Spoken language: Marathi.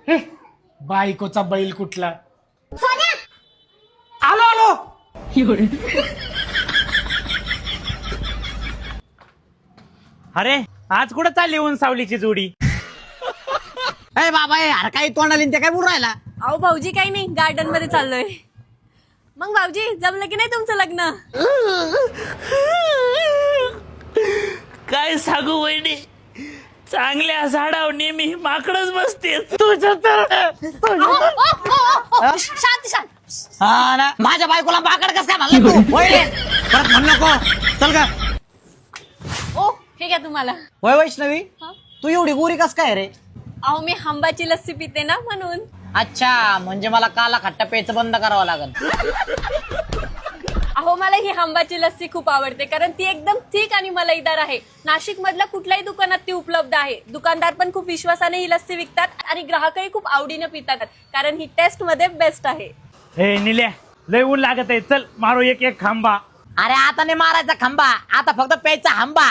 हे बायकोचा बैल कुठला. आलो आलो. अरे आज कुठं चालली ऊन सावलीची जोडी. अरे बाबा अरे काही तोंडाली ते काय बोल राहिला. अहो भाऊजी काही नाही, गार्डन मध्ये चाललोय. मग भाऊजी जमलं की नाही तुमचं लग्न? काय सांगू वहिनी, चांगल्या झाडावर नेहमी माकडच बसते. तुझ्या तर शांत शांत. हा ना माझ्या बायकोला बाकड कस काय म्हणलं तू. होय रे परत म्हण नको. चल का. ओ हे घ्या तुम्हाला. होय वैष्णवी तू एवढी गोरी कस काय रे. अहो मी आंबाची लस्सी पिते ना म्हणून. अच्छा म्हणजे मला काला खट्टा प्यायचं बंद करावं लागेल. अहो मला ही आंबाची लस्सी खूप आवडते, कारण ती एकदम थिक आणि मलईदार आहे. नाशिक मधल्या कुठल्याही दुकानात ती उपलब्ध आहे. दुकानदार पण खूप विश्वासाने ही लस्सी विकतात आणि ग्राहकही खूप आवडीने पितात, कारण ही टेस्ट मध्ये बेस्ट आहे. हे निल्या लय ऊन लागत आहे, चल मारू एक एक खांबा. अरे आता नाही मारायचा खांबा, आता फक्त प्यायचा हंबा.